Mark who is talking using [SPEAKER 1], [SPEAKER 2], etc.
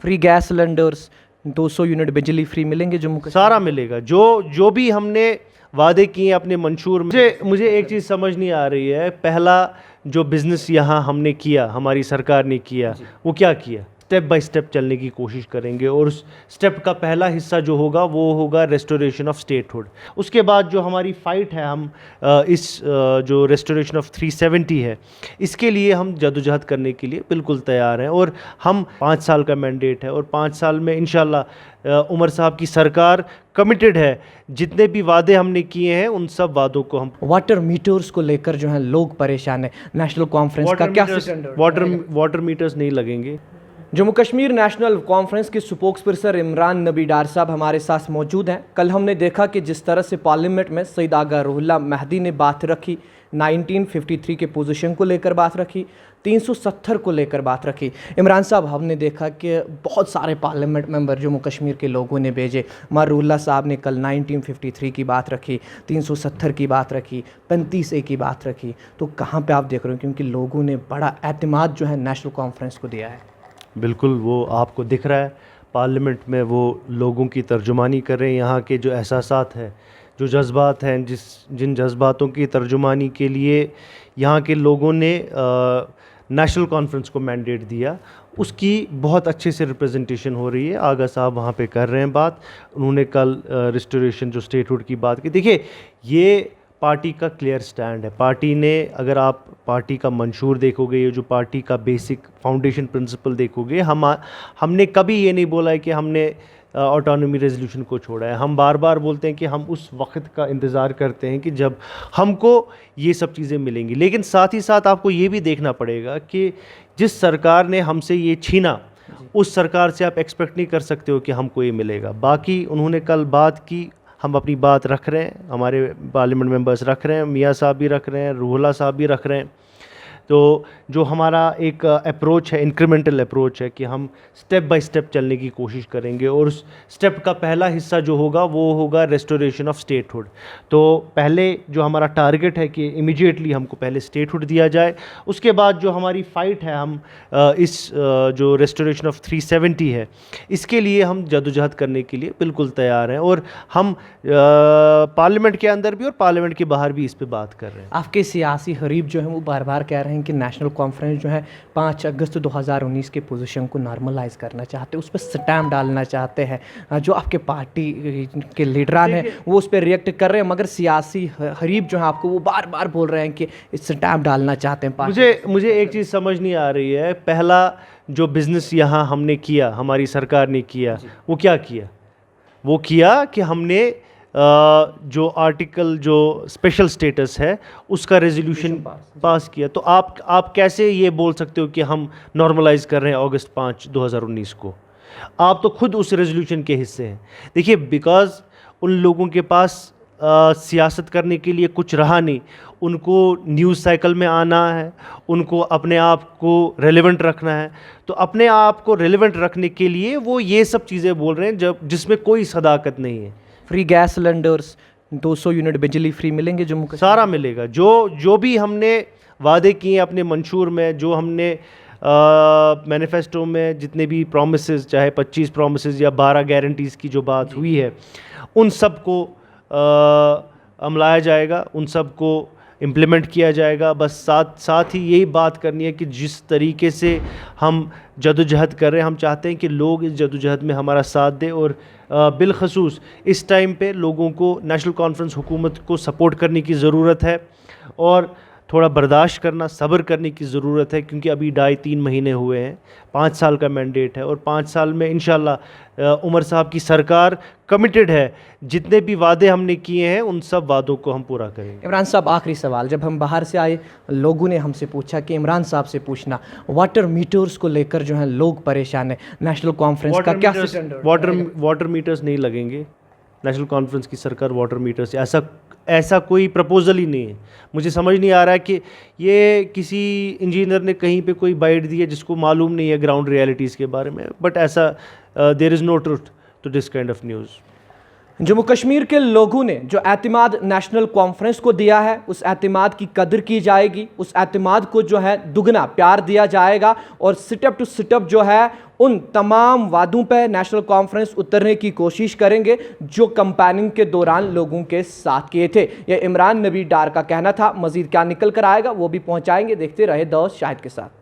[SPEAKER 1] Free gas cylinders, 200 unit बिजली free मिलेंगे जम्मू कश्मीर?
[SPEAKER 2] सारा मिलेगा, जो भी हमने वादे किए अपने मंशूर में। मुझे एक चीज़ समझ नहीं आ रही है, पहला जो बिज़नेस यहाँ हमने किया, हमारी सरकार ने किया, वो क्या किया? स्टेप बाय स्टेप चलने की कोशिश करेंगे, और उस स्टेप का पहला हिस्सा जो होगा वो होगा रेस्टोरेशन ऑफ स्टेटहुड। उसके बाद जो हमारी फ़ाइट है, हम जो रेस्टोरेशन ऑफ 370 है, इसके लिए हम जदोजहद करने के लिए बिल्कुल तैयार हैं। और हम 5 साल का मैंडेट है, और 5 साल में इंशाल्लाह उमर साहब की सरकार कमिटेड है, जितने भी वादे हमने किए हैं उन सब वादों को हम।
[SPEAKER 1] वाटर मीटर्स को लेकर जो है लोग परेशान हैं, नेशनल कॉन्फ्रेंस का क्या स्टैंडर्ड?
[SPEAKER 2] वाटर मीटर्स नहीं लगेंगे।
[SPEAKER 1] जम्मू कश्मीर नेशनल कॉन्फ्रेंस के स्पोक्स पर्सन इमरान नबी डार साहब हमारे साथ मौजूद हैं। कल हमने देखा कि जिस तरह से पार्लियामेंट में सईद आगा रूहुल्लाह महदी ने बात रखी, 1953 के पोजीशन को लेकर बात रखी, 370 को लेकर बात रखी। इमरान साहब, हमने देखा कि बहुत सारे पार्लियामेंट मेंबर जम्मू कश्मीर के लोगों ने भेजे। मर रूहुल्लाह साहब ने कल 1953 की बात रखी, 370 की बात रखी, 35A की बात रखी। तो कहाँ पे आप देख रहे हो, क्योंकि लोगों ने बड़ा एतमाद जो है नेशनल कॉन्फ्रेंस को दिया है?
[SPEAKER 2] बिल्कुल, वो आपको दिख रहा है पार्लियामेंट में, वो लोगों की तर्जुमानी कर रहे हैं। यहाँ के जो एहसासात हैं, जो जज्बात हैं, जिन जज्बातों की तर्जुमानी के लिए यहाँ के लोगों ने नेशनल कॉन्फ्रेंस को मैंडेट दिया, उसकी बहुत अच्छे से रिप्रेजेंटेशन हो रही है। आगा साहब वहाँ पे कर रहे हैं बात। उन्होंने कल रिस्टोरेशन जो स्टेटहुड की बात की। देखिए, ये पार्टी का क्लियर स्टैंड है। पार्टी ने, अगर आप पार्टी का मंशूर देखोगे, ये जो पार्टी का बेसिक फाउंडेशन प्रिंसिपल देखोगे, हमने कभी ये नहीं बोला है कि हमने ऑटोनॉमी रेजोल्यूशन को छोड़ा है। हम बार बार बोलते हैं कि हम उस वक्त का इंतज़ार करते हैं कि जब हमको ये सब चीज़ें मिलेंगी। लेकिन साथ ही साथ आपको ये भी देखना पड़ेगा कि जिस सरकार ने हमसे ये छीना, उस सरकार से आप एक्सपेक्ट नहीं कर सकते हो कि हमको ये मिलेगा। बाकी उन्होंने कल बात की, हम अपनी बात रख रहे हैं, हमारे पार्लियामेंट मेंबर्स रख रहे हैं, मियाँ साहब भी रख रहे हैं, रूहुल्लाह साहब भी रख रहे हैं। तो जो हमारा एक अप्रोच है, इंक्रीमेंटल अप्रोच है, कि हम स्टेप बाय स्टेप चलने की कोशिश करेंगे, और उस स्टेप का पहला हिस्सा जो होगा वो होगा रेस्टोरेशन ऑफ स्टेटहुड। तो पहले जो हमारा टारगेट है कि इमीडिएटली हमको पहले स्टेटहुड दिया जाए। उसके बाद जो हमारी फ़ाइट है, हम जो रेस्टोरेशन ऑफ 370 है, इसके लिए हम जदोजहद करने के लिए बिल्कुल तैयार हैं। और हम पार्लियामेंट के अंदर भी और पार्लियामेंट के बाहर भी इस पर बात कर रहे हैं।
[SPEAKER 1] आपके सियासी हरीफ जो है वो बार बार कह रहे हैं कि नेशनल कॉन्फ्रेंस जो है 5 अगस्त 2019 के पोजीशन को नॉर्मलाइज करना चाहते हैं, उस पर स्टैम्प डालना चाहते हैं। जो आपके पार्टी के लीडरान हैं वो उस पर रिएक्ट कर रहे हैं, मगर सियासी हरीफ जो है आपको वो बार बार बोल रहे हैं कि स्टैम्प डालना चाहते हैं।
[SPEAKER 2] मुझे एक चीज़ समझ नहीं आ रही है, पहला जो बिज़नेस यहाँ हमने किया, हमारी सरकार ने किया, वो क्या किया? वो किया कि हमने जो आर्टिकल, जो स्पेशल स्टेटस है, उसका रेजोल्यूशन पास किया। तो आप कैसे ये बोल सकते हो कि हम नॉर्मलाइज कर रहे हैं अगस्त 5, 2019 को? आप तो खुद उस रेजोल्यूशन के हिस्से हैं। देखिए, बिकॉज़ उन लोगों के पास सियासत करने के लिए कुछ रहा नहीं, उनको न्यूज़ साइकिल में आना है, उनको अपने आप को रेलेवेंट रखना है। तो अपने आप को रेलेवेंट रखने के लिए वो ये सब चीज़ें बोल रहे हैं जिसमें कोई सदाकत नहीं है।
[SPEAKER 1] फ्री गैस सिलेंडर्स, 200 यूनिट बिजली फ्री मिलेंगे जम्मू कश्मीर?
[SPEAKER 2] सारा मिलेगा, जो भी हमने वादे किए अपने मंशूर में, जो हमने मैनिफेस्टो में जितने भी प्रोमिसेस, चाहे 25 प्रोमिसेस या 12 गारंटीज़ की जो बात हुई है, उन सब को अमलाया जाएगा, उन सब को इम्प्लीमेंट किया जाएगा। बस साथ ही यही बात करनी है कि जिस तरीके से हम जदोजहद कर रहे हैं, हम चाहते हैं कि लोग इस जदोजहद में हमारा साथ दें। और बिलखसूस इस टाइम पे लोगों को नेशनल कॉन्फ्रेंस हुकूमत को सपोर्ट करने की ज़रूरत है, और थोड़ा बर्दाश्त करना, सब्र करने की ज़रूरत है, क्योंकि अभी 2.5-3 महीने हुए हैं, 5 साल का मैंडेट है, और 5 साल में इंशाल्लाह उमर साहब की सरकार कमिटेड है, जितने भी वादे हमने किए हैं उन सब वादों को हम पूरा करेंगे।
[SPEAKER 1] इमरान साहब, आखिरी सवाल, जब हम बाहर से आए लोगों ने हमसे पूछा कि इमरान साहब से पूछना, वाटर मीटर्स को लेकर जो है लोग परेशान हैं, नेशनल कॉन्फ्रेंस का क्या स्टैंडर्ड?
[SPEAKER 2] वाटर मीटर्स नहीं लगेंगे। नेशनल कॉन्फ्रेंस की सरकार वाटर मीटर्स, ऐसा कोई प्रपोज़ल ही नहीं है। मुझे समझ नहीं आ रहा है कि ये किसी इंजीनियर ने कहीं पे कोई बाइट दी है जिसको मालूम नहीं है ग्राउंड रियलिटीज़ के बारे में, बट ऐसा there is no truth to this kind of news.
[SPEAKER 1] Jammu Kashmir के लोगों ने जो एतमाद नेशनल कॉन्फ्रेंस को दिया है, उस एतमाद की कदर की जाएगी, उस एतमाद को जो है दुगना प्यार दिया जाएगा और स्टेप टू स्टेप जो है उन तमाम वादों पर नेशनल कॉन्फ्रेंस उतरने की कोशिश करेंगे जो कैंपेनिंग के दौरान लोगों के साथ किए थे। यह इमरान नबी डार का कहना था। मजीद क्या निकल कर आएगा वो भी पहुंचाएंगे। देखते रहे द शाहिद के साथ।